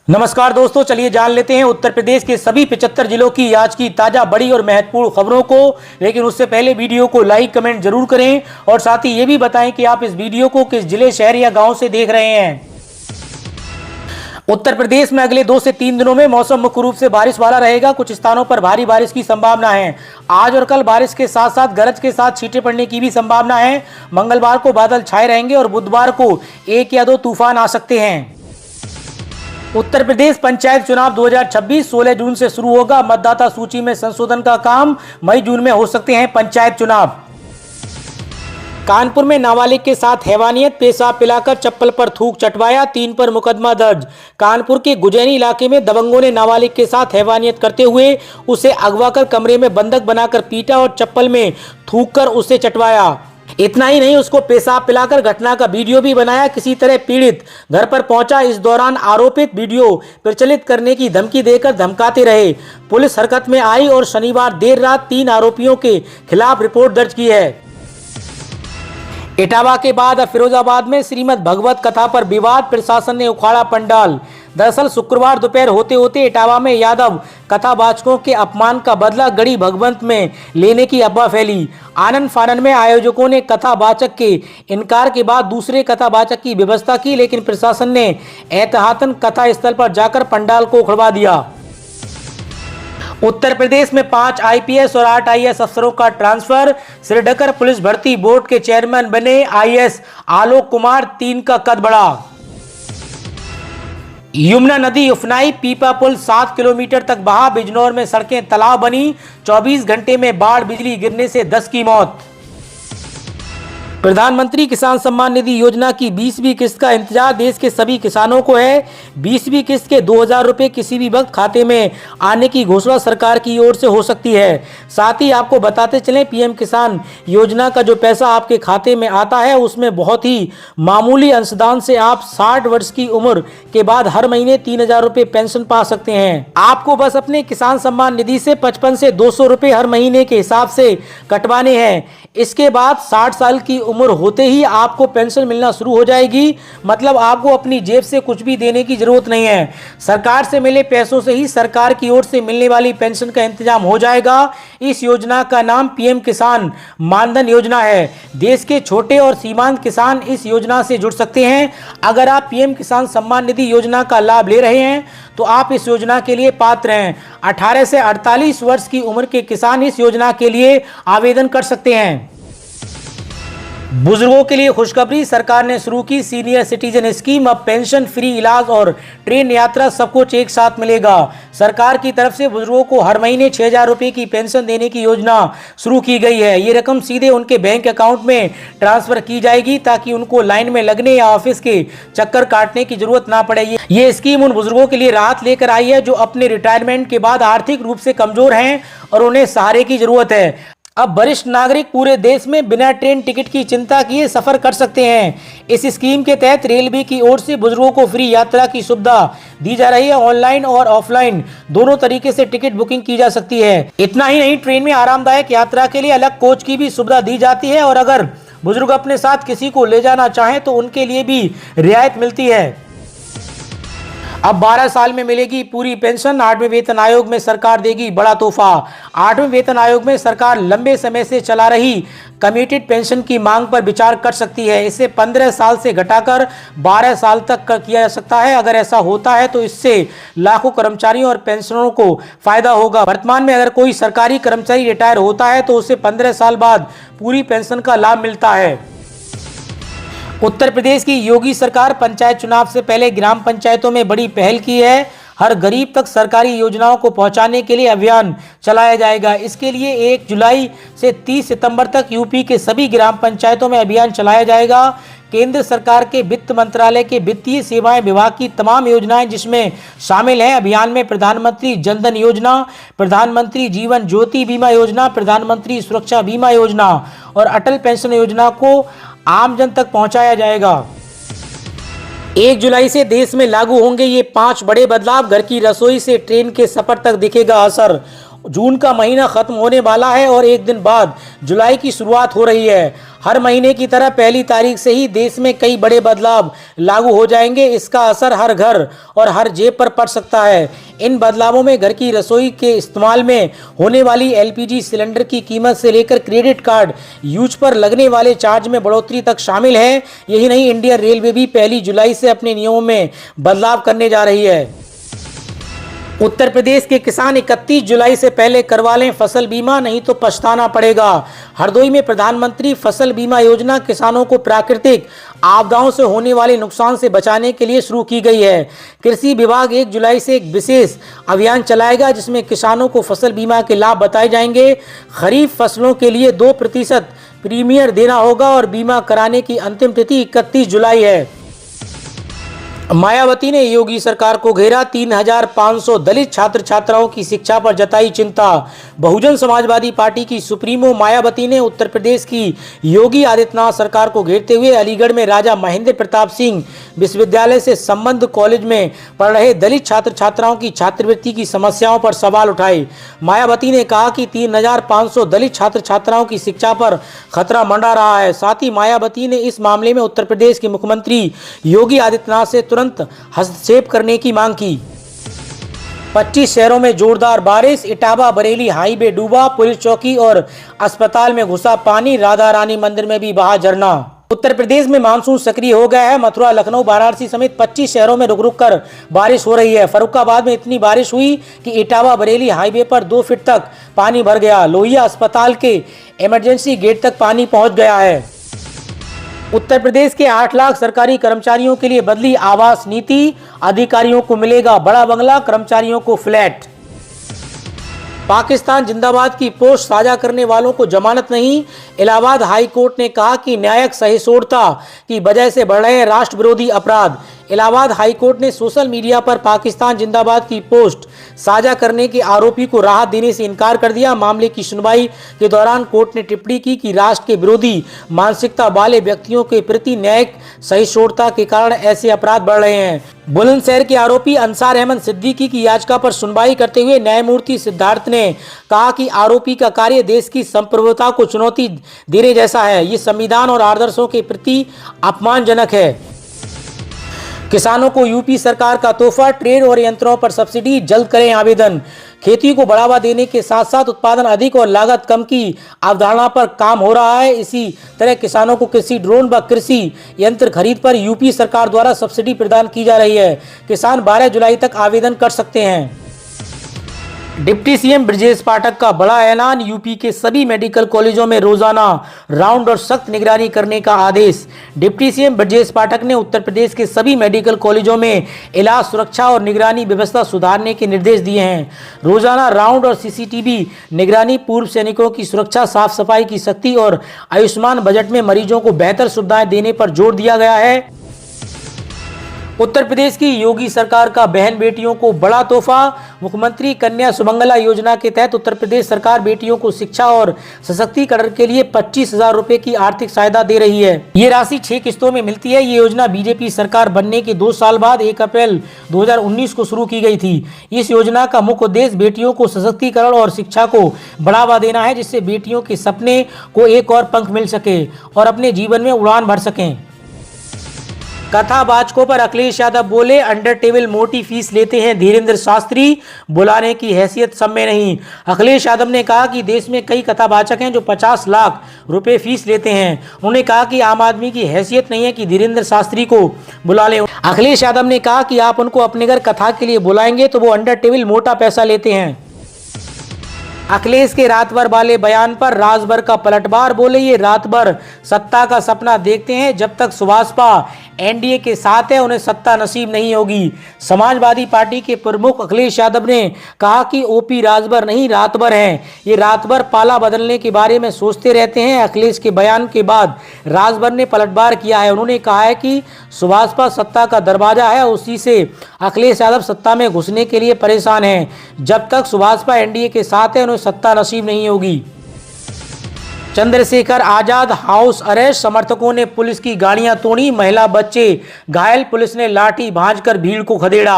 नमस्कार दोस्तों, चलिए जान लेते हैं उत्तर प्रदेश के सभी 75 जिलों की आज की ताजा बड़ी और महत्वपूर्ण खबरों को। लेकिन उससे पहले वीडियो को लाइक कमेंट जरूर करें और साथ ही ये भी बताएं कि आप इस वीडियो को किस जिले, शहर या गांव से देख रहे हैं। उत्तर प्रदेश में अगले 2 से 3 दिनों में मौसम मुख्य रूप से बारिश वाला रहेगा। कुछ स्थानों पर भारी बारिश की संभावना है। आज और कल बारिश के साथ साथ गरज के साथ छींटे पड़ने की भी संभावना है। मंगलवार को बादल छाए रहेंगे और बुधवार को 1 या 2 तूफान आ सकते हैं। उत्तर प्रदेश पंचायत चुनाव 2026 16 जून से शुरू होगा। मतदाता सूची में संशोधन का काम मई जून में हो सकते हैं पंचायत चुनाव। कानपुर में नाबालिग के साथ हैवानियत, पेशाब पिलाकर चप्पल पर थूक चटवाया, 3 पर मुकदमा दर्ज। कानपुर के गुजैनी इलाके में दबंगों ने नाबालिग के साथ हैवानियत करते हुए उसे अगवा कर कमरे में बंधक बनाकर पीटा और चप्पल में थूक कर उसे चटवाया। इतना ही नहीं, उसको पेशाब पिलाकर घटना का वीडियो भी बनाया। किसी तरह पीड़ित घर पर पहुंचा। इस दौरान आरोपित वीडियो प्रचलित करने की धमकी देकर धमकाते रहे। पुलिस हरकत में आई और शनिवार देर रात 3 आरोपियों के खिलाफ रिपोर्ट दर्ज की है। इटावा के बाद अब फिरोजाबाद में श्रीमद् भगवत कथा पर विवाद, प्रशासन ने उखाड़ा पंडाल। दरअसल शुक्रवार दोपहर होते होते इटावा में यादव कथावाचकों के अपमान का बदला गढ़ी भगवंत में लेने की अफवाह फैली। आनन फानन में आयोजकों ने कथावाचक के इनकार के बाद दूसरे कथावाचक की व्यवस्था की, लेकिन प्रशासन ने एहतियातन कथा स्थल पर जाकर पंडाल को उखड़वा दिया। उत्तर प्रदेश में 5 आईपीएस और 8 आईएएस अफसरों का ट्रांसफर। सिरडकर पुलिस भर्ती बोर्ड के चेयरमैन बने आईएएस आलोक कुमार, 3 का कद बढ़ा। यमुना नदी उफनाई, पीपा पुल 7 किलोमीटर तक बहा। बिजनौर में सड़कें तालाब बनी। 24 घंटे में बाढ़, बिजली गिरने से 10 की मौत। प्रधानमंत्री किसान सम्मान निधि योजना की 20वीं किस्त का इंतजार देश के सभी किसानों को है। 20वीं किस्त के 2000 रुपए किसी भी वक्त खाते में आने की घोषणा सरकार की ओर से हो सकती है। साथ ही आपको बताते चलें, पीएम किसान योजना का जो पैसा आपके खाते में आता है उसमें बहुत ही मामूली अंशदान से आप 60 वर्ष की उम्र के बाद हर महीने 3000 रुपए पेंशन पा सकते हैं। आपको बस अपने किसान सम्मान निधि से 55 से 200 रुपए हर महीने के हिसाब से कटवाने हैं। इसके बाद 60 साल की उम्र होते ही आपको पेंशन मिलना शुरू हो जाएगी। मतलब आपको अपनी जेब से कुछ भी देने की जरूरत नहीं है। सरकार से मिले पैसों से ही सरकार की ओर से मिलने वाली पेंशन का इंतजाम हो जाएगा। इस योजना का नाम पीएम किसान मानधन योजना है। देश के छोटे और सीमांत किसान इस योजना से जुड़ सकते हैं। अगर आप पीएम किसान सम्मान निधि योजना का लाभ ले रहे हैं तो आप इस योजना के लिए पात्र हैं। 18 से 48 वर्ष की उम्र के किसान इस योजना के लिए आवेदन कर सकते हैं। बुजुर्गों के लिए खुशखबरी, सरकार ने शुरू की सीनियर सिटीजन स्कीम। अब पेंशन, फ्री इलाज और ट्रेन यात्रा सब कुछ एक साथ मिलेगा। सरकार की तरफ से बुजुर्गों को हर महीने 6000 रुपए की पेंशन देने की योजना शुरू की गई है। ये रकम सीधे उनके बैंक अकाउंट में ट्रांसफर की जाएगी ताकि उनको लाइन में लगने या ऑफिस के चक्कर काटने की जरूरत ना पड़े। ये स्कीम उन बुजुर्गों के लिए राहत लेकर आई है जो अपने रिटायरमेंट के बाद आर्थिक रूप से कमजोर हैं और उन्हें सहारे की जरूरत है। अब वरिष्ठ नागरिक पूरे देश में बिना ट्रेन टिकट की चिंता किए सफर कर सकते हैं। इस स्कीम के तहत रेलवे की ओर से बुजुर्गों को फ्री यात्रा की सुविधा दी जा रही है। ऑनलाइन और ऑफलाइन दोनों तरीके से टिकट बुकिंग की जा सकती है। इतना ही नहीं, ट्रेन में आरामदायक यात्रा के लिए अलग कोच की भी सुविधा दी जाती है और अगर बुजुर्ग अपने साथ किसी को ले जाना चाहें तो उनके लिए भी रियायत मिलती है। अब 12 साल में मिलेगी पूरी पेंशन। 8वें वेतन आयोग में सरकार देगी बड़ा तोहफा। 8वें वेतन आयोग में सरकार लंबे समय से चला रही कमिटेड पेंशन की मांग पर विचार कर सकती है। इसे 15 साल से घटाकर 12 साल तक किया जा सकता है। अगर ऐसा होता है तो इससे लाखों कर्मचारियों और पेंशनरों को फायदा होगा। वर्तमान में अगर कोई सरकारी कर्मचारी रिटायर होता है तो उसे 15 साल बाद पूरी पेंशन का लाभ मिलता है। उत्तर प्रदेश की योगी सरकार पंचायत चुनाव से पहले ग्राम पंचायतों में बड़ी पहल की है। हर गरीब तक सरकारी योजनाओं को पहुंचाने के लिए अभियान चलाया जाएगा। इसके लिए 1 जुलाई से 30 सितंबर तक यूपी के सभी ग्राम पंचायतों में अभियान चलाया जाएगा। केंद्र सरकार के वित्त मंत्रालय के वित्तीय सेवाएं विभाग की तमाम योजनाएं जिसमें शामिल हैं। अभियान में प्रधानमंत्री जनधन योजना, प्रधानमंत्री जीवन ज्योति बीमा योजना, प्रधानमंत्री सुरक्षा बीमा योजना और अटल पेंशन योजना को आम जन तक पहुंचाया जाएगा। 1 जुलाई से देश में लागू होंगे ये 5 बड़े बदलाव। घर की रसोई से ट्रेन के सफर तक दिखेगा असर। जून का महीना खत्म होने वाला है और एक दिन बाद जुलाई की शुरुआत हो रही है। हर महीने की तरह पहली तारीख से ही देश में कई बड़े बदलाव लागू हो जाएंगे। इसका असर हर घर और हर जेब पर पड़ सकता है। इन बदलावों में घर की रसोई के इस्तेमाल में होने वाली एलपीजी सिलेंडर की कीमत से लेकर क्रेडिट कार्ड यूज पर लगने वाले चार्ज में बढ़ोतरी तक शामिल है। यही नहीं, इंडियन रेलवे भी 1 जुलाई से अपने नियमों में बदलाव करने जा रही है। उत्तर प्रदेश के किसान 31 जुलाई से पहले करवा लें फसल बीमा, नहीं तो पछताना पड़ेगा। हरदोई में प्रधानमंत्री फसल बीमा योजना किसानों को प्राकृतिक आपदाओं से होने वाले नुकसान से बचाने के लिए शुरू की गई है। कृषि विभाग 1 जुलाई से एक विशेष अभियान चलाएगा जिसमें किसानों को फसल बीमा के लाभ बताए जाएंगे। खरीफ फसलों के लिए 2% प्रीमियम देना होगा और बीमा कराने की अंतिम तिथि 31 जुलाई है। मायावती ने योगी सरकार को घेरा, 3500 दलित छात्र छात्राओं की शिक्षा पर जताई चिंता। बहुजन समाजवादी पार्टी की सुप्रीमो मायावती ने उत्तर प्रदेश की योगी आदित्यनाथ सरकार को घेरते हुए अलीगढ़ में राजा महेंद्र प्रताप सिंह विश्वविद्यालय से संबद्ध कॉलेज में पढ़ रहे दलित छात्र छात्राओं की छात्रवृत्ति की समस्याओं पर सवाल उठाए। मायावती ने कहा कि 3500 दलित छात्र छात्राओं की शिक्षा पर खतरा मंडरा रहा है। साथ ही मायावती ने इस मामले में उत्तर प्रदेश के मुख्यमंत्री योगी आदित्यनाथ से तुरंत हस्तक्षेप करने की मांग की। 25 शहरों में जोरदार बारिश, इटावा बरेली हाईवे डूबा, पुलिस चौकी और अस्पताल में घुसा पानी, राधा रानी मंदिर में भी बहा झरना। उत्तर प्रदेश में मानसून सक्रिय हो गया है। मथुरा, लखनऊ, वाराणसी समेत 25 शहरों में रुक रुक कर बारिश हो रही है। फर्रुखाबाद में इतनी बारिश हुई कि इटावा बरेली हाईवे पर 2 फीट तक पानी भर गया। लोहिया अस्पताल के इमरजेंसी गेट तक पानी पहुंच गया है। उत्तर प्रदेश के 8 लाख सरकारी कर्मचारियों के लिए बदली आवास नीति, अधिकारियों को मिलेगा बड़ा बंगला, कर्मचारियों को फ्लैट। पाकिस्तान जिंदाबाद की पोस्ट साझा करने वालों को जमानत नहीं। इलाहाबाद हाई कोर्ट ने कहा कि न्यायिक सहिष्णुता की वजह से बढ़ रहे हैं राष्ट्र विरोधी अपराध। इलाहाबाद हाई कोर्ट ने सोशल मीडिया पर पाकिस्तान जिंदाबाद की पोस्ट साझा करने के आरोपी को राहत देने से इनकार कर दिया। मामले की सुनवाई के दौरान कोर्ट ने टिप्पणी की कि राष्ट्र के विरोधी मानसिकता वाले व्यक्तियों के प्रति न्यायिक सहिष्णुता के कारण ऐसे अपराध बढ़ रहे हैं। बुलंदशहर के आरोपी अंसार अहमद सिद्दीकी की याचिका पर सुनवाई करते हुए न्यायमूर्ति सिद्धार्थ ने कहा कि आरोपी का कार्य देश की संप्रभुता को चुनौती देने जैसा है। ये संविधान और आदर्शों के प्रति अपमानजनक है। किसानों को यूपी सरकार का तोहफा, ट्रेन और यंत्रों पर सब्सिडी, जल्द करें आवेदन। खेती को बढ़ावा देने के साथ साथ उत्पादन अधिक और लागत कम की अवधारणा पर काम हो रहा है। इसी तरह किसानों को कृषि ड्रोन व कृषि यंत्र खरीद पर यूपी सरकार द्वारा सब्सिडी प्रदान की जा रही है। किसान 12 जुलाई तक आवेदन कर सकते हैं। डिप्टी सीएम ब्रजेश पाठक का बड़ा ऐलान, यूपी के सभी मेडिकल कॉलेजों में रोजाना राउंड और सख्त निगरानी करने का आदेश। डिप्टी सीएम ब्रजेश पाठक ने उत्तर प्रदेश के सभी मेडिकल कॉलेजों में इलाज सुरक्षा और निगरानी व्यवस्था सुधारने के निर्देश दिए हैं। रोजाना राउंड और सीसीटीवी निगरानी, पूर्व सैनिकों की सुरक्षा, साफ सफाई की सख्ती और आयुष्मान बजट में मरीजों को बेहतर सुविधाएं देने पर जोर दिया गया है। उत्तर प्रदेश की योगी सरकार का बहन बेटियों को बड़ा तोहफा। मुख्यमंत्री कन्या सुमंगला योजना के तहत उत्तर प्रदेश सरकार बेटियों को शिक्षा और सशक्तिकरण के लिए 25,000 रुपए की आर्थिक सहायता दे रही है। ये राशि 6 किस्तों में मिलती है। ये योजना बीजेपी सरकार बनने के 2 साल बाद 1 अप्रैल 2019 को शुरू की गई थी। इस योजना का मुख्य उद्देश्य बेटियों को सशक्तिकरण और शिक्षा को बढ़ावा देना है, जिससे बेटियों के सपने को एक और पंख मिल सके और अपने जीवन में उड़ान भर सकें। कथावाचकों पर अखिलेश यादव बोले, अंडर टेबल मोटी फीस लेते हैं धीरेन्द्र शास्त्री, बुलाने की हैसियत सब में नहीं। अखिलेश यादव ने कहा कि देश में कई कथावाचक हैं जो 50 लाख रुपए फीस लेते हैं। उन्होंने कहा कि आम आदमी की हैसियत नहीं है कि धीरेन्द्र शास्त्री को बुला लें। अखिलेश यादव ने कहा कि आप उनको अपने घर कथा के लिए बुलाएंगे तो वो अंडर टेबल मोटा पैसा लेते हैं। अखिलेश के रात भर वाले बयान पर राजभर का पलटवार, बोले ये रात भर सत्ता का सपना देखते हैं, जब तक सुभाषपा एनडीए के साथ है उन्हें सत्ता नसीब नहीं होगी। समाजवादी पार्टी के प्रमुख अखिलेश यादव ने कहा कि ओपी राजभर नहीं रात भर हैं, ये रात भर पाला बदलने के बारे में सोचते रहते हैं। अखिलेश के बयान के बाद राजभर ने पलटवार किया है। उन्होंने कहा है कि सुभाषपा सत्ता का दरवाजा है, उसी से अखिलेश यादव सत्ता में घुसने के लिए परेशान हैं। जब तक सुभाषपा एनडीए के साथ है उन्हें सत्ता नसीब नहीं होगी। चंद्रशेखर आजाद हाउस अरेस्ट, समर्थकों ने पुलिस की गाड़ियां तोड़ी, महिला बच्चे घायल, पुलिस ने लाठी भांजकर भीड़ को खदेड़ा।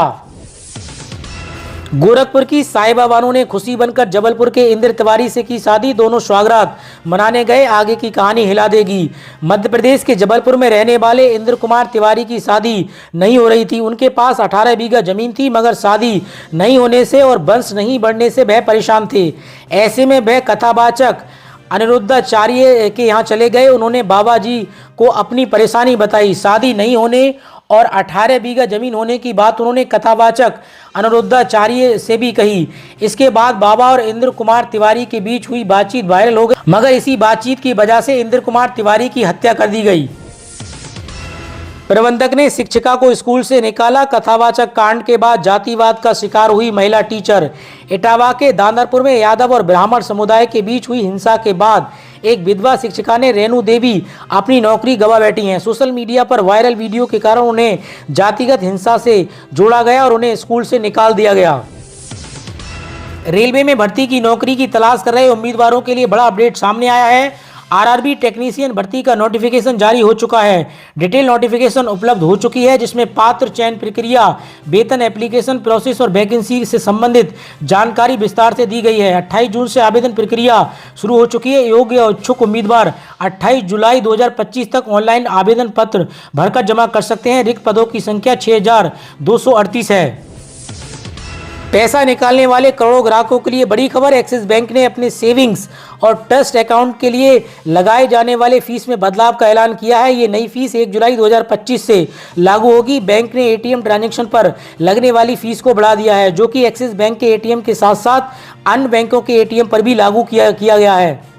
गोरखपुर की साहिबा बानो ने खुशी बनकर जबलपुर के इंद्र तिवारी से की शादी। दोनों सुहागरात मनाने गए, आगे की कहानी हिला देगी। मध्य प्रदेश के जबलपुर में रहने वाले इंद्र कुमार तिवारी की शादी नहीं हो रही थी। उनके पास 18 बीघा जमीन थी, मगर शादी नहीं होने से और वंश नहीं बढ़ने से वह परेशान थे। ऐसे में वह कथावाचक अनिरुद्धाचार्य के यहाँ चले गए। उन्होंने बाबा जी को अपनी परेशानी बताई। शादी नहीं होने और 18 बीघा जमीन होने की बात उन्होंने कथावाचक अनिरुद्धाचार्य से भी कही। इसके बाद बाबा और इंद्र कुमार तिवारी के बीच हुई बातचीत वायरल हो गई, मगर इसी बातचीत की वजह से इंद्र कुमार तिवारी की हत्या कर दी गई। प्रबंधक ने शिक्षिका को स्कूल से निकाला। कथावाचक कांड के बाद जातिवाद का शिकार हुई महिला टीचर। इटावा के दांदरपुर में यादव और ब्राह्मण समुदाय के बीच हुई हिंसा के बाद एक विधवा शिक्षिका ने रेणु देवी अपनी नौकरी गंवा बैठी हैं। सोशल मीडिया पर वायरल वीडियो के कारण उन्हें जातिगत हिंसा से जोड़ा गया और उन्हें स्कूल से निकाल दिया गया। रेलवे में भर्ती की नौकरी की तलाश कर रहे उम्मीदवारों के लिए बड़ा अपडेट सामने आया है। आरआरबी टेक्नीशियन भर्ती का नोटिफिकेशन जारी हो चुका है। डिटेल नोटिफिकेशन उपलब्ध हो चुकी है, जिसमें पात्र, चयन प्रक्रिया, वेतन, एप्लीकेशन प्रोसेस और वैकेंसी से संबंधित जानकारी विस्तार से दी गई है। 28 जून से आवेदन प्रक्रिया शुरू हो चुकी है। योग्य और इच्छुक उम्मीदवार 28 जुलाई 2025 तक ऑनलाइन आवेदन पत्र भरकर जमा कर सकते हैं। रिक्त पदों की संख्या 6238 है। पैसा निकालने वाले करोड़ों ग्राहकों के लिए बड़ी खबर। एक्सिस बैंक ने अपने सेविंग्स और ट्रस्ट अकाउंट के लिए लगाए जाने वाले फीस में बदलाव का ऐलान किया है। ये नई फीस 1 जुलाई 2025 से लागू होगी। बैंक ने एटीएम ट्रांजैक्शन पर लगने वाली फीस को बढ़ा दिया है, जो कि एक्सिस बैंक के एटीएम के साथ साथ अन्य बैंकों के एटीएम पर भी लागू किया गया है।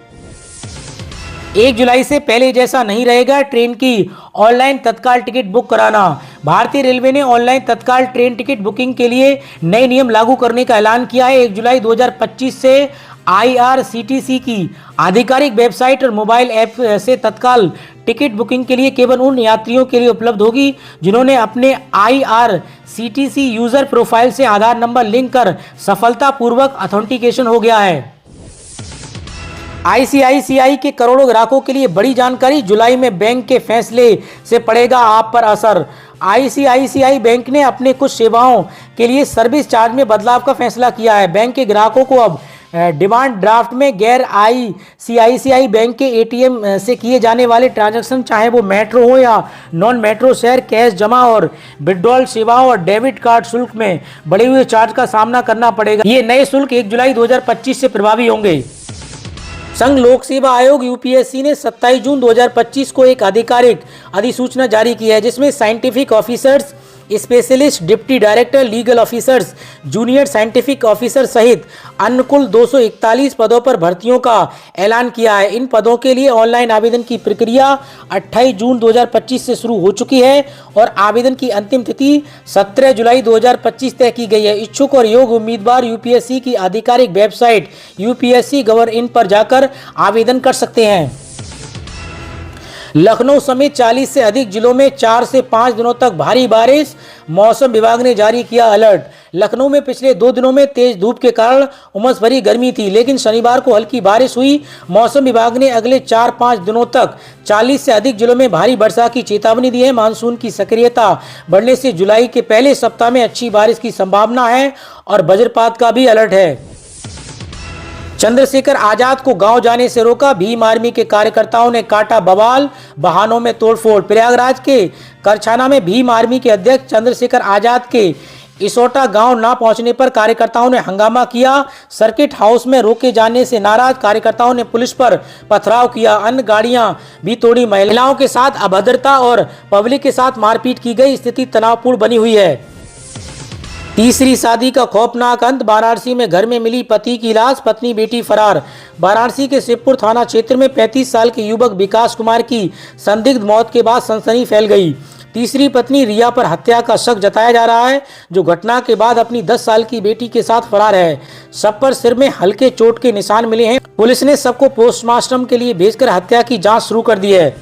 1 जुलाई से पहले जैसा नहीं रहेगा ट्रेन की ऑनलाइन तत्काल टिकट बुक कराना। भारतीय रेलवे ने ऑनलाइन तत्काल ट्रेन टिकट बुकिंग के लिए नए नियम लागू करने का ऐलान किया है। 1 जुलाई 2025 से IRCTC की आधिकारिक वेबसाइट और मोबाइल ऐप से तत्काल टिकट बुकिंग के लिए केवल उन यात्रियों के लिए उपलब्ध होगी जिन्होंने अपने IRCTC यूजर प्रोफाइल से आधार नंबर लिंक कर सफलतापूर्वक ऑथेंटिकेशन हो गया है। ICICI के करोड़ों ग्राहकों के लिए बड़ी जानकारी। जुलाई में बैंक के फैसले से पड़ेगा आप पर असर। ICICI बैंक ने अपने कुछ सेवाओं के लिए सर्विस चार्ज में बदलाव का फैसला किया है। बैंक के ग्राहकों को अब डिमांड ड्राफ्ट में गैर ICICI बैंक के ATM से किए जाने वाले ट्रांजैक्शन, चाहे वो मेट्रो हो या नॉन मेट्रो शहर, कैश जमा और विड्रॉल सेवाओं और डेबिट कार्ड शुल्क में बढ़े हुए चार्ज का सामना करना पड़ेगा। ये नए शुल्क 1 जुलाई 2025 से प्रभावी होंगे। संघ लोक सेवा आयोग UPSC ने 27 जून 2025 को एक आधिकारिक अधिसूचना जारी की है, जिसमें scientific officers, specialist, deputy director, legal officers, junior scientific officer सहित अन्य कुल 241 पदों पर भर्तियों का ऐलान किया है। इन पदों के लिए ऑनलाइन आवेदन की प्रक्रिया 28 जून 2025 से शुरू हो चुकी है और आवेदन की अंतिम तिथि 17 जुलाई 2025 तय की गई है। इच्छुक और योग्य उम्मीदवार UPSC की आधिकारिक वेबसाइट UPSC Gov.in पर जाकर आवेदन कर सकते हैं। लखनऊ समेत 40 से अधिक जिलों में 4 से 5 दिनों तक भारी बारिश। मौसम विभाग ने जारी किया अलर्ट। लखनऊ में पिछले 2 दिनों में तेज धूप के कारण उमस भरी गर्मी थी, लेकिन शनिवार को हल्की बारिश हुई। मौसम विभाग ने अगले 4-5 दिनों तक 40 से अधिक जिलों में भारी वर्षा की चेतावनी दी है। मानसून की सक्रियता बढ़ने से जुलाई के पहले सप्ताह में अच्छी बारिश की संभावना है और वज्रपात का भी अलर्ट है। चंद्रशेखर आजाद को गांव जाने से रोका। भीम आर्मी के कार्यकर्ताओं ने काटा बवाल, वाहनों में तोड़फोड़। प्रयागराज के करछाना में भीम आर्मी के अध्यक्ष चंद्रशेखर आजाद के इसोटा गांव न पहुंचने पर कार्यकर्ताओं ने हंगामा किया। सर्किट हाउस में रोके जाने से नाराज कार्यकर्ताओं ने पुलिस पर पथराव किया। अन्य गाड़ियां भी तोड़ी। महिलाओं के साथ अभद्रता और पब्लिक के साथ मारपीट की गई। स्थिति तनावपूर्ण बनी हुई है। तीसरी शादी का खौफनाक अंत। वाराणसी में घर में मिली पति की लाश, पत्नी बेटी फरार। वाराणसी के शिवपुर थाना क्षेत्र में 35 साल के युवक विकास कुमार की संदिग्ध मौत के बाद सनसनी फैल गई। तीसरी पत्नी रिया पर हत्या का शक जताया जा रहा है, जो घटना के बाद अपनी 10 साल की बेटी के साथ फरार है। सब पर सिर में हल्के चोट के निशान मिले हैं। पुलिस ने सबको पोस्टमार्टम के लिए भेजकर हत्या की जाँच शुरू कर दी है।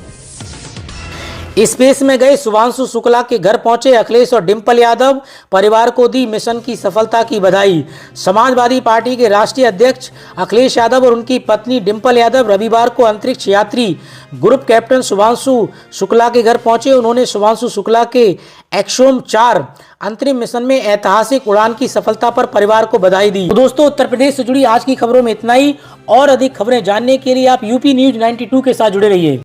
स्पेस में गए शुभांशु शुक्ला के घर पहुंचे अखिलेश और डिंपल यादव, परिवार को दी मिशन की सफलता की बधाई। समाजवादी पार्टी के राष्ट्रीय अध्यक्ष अखिलेश यादव और उनकी पत्नी डिंपल यादव रविवार को अंतरिक्ष यात्री ग्रुप कैप्टन शुभांशु शुक्ला के घर पहुंचे। उन्होंने शुभांशु शुक्ला के एक्सोम 4 अंतरिम मिशन में ऐतिहासिक उड़ान की सफलता पर परिवार को बधाई दी। तो दोस्तों, उत्तर प्रदेश से जुड़ी आज की खबरों में इतना ही। और अधिक खबरें जानने के लिए आप यूपी न्यूज 92 के साथ जुड़े रहिए।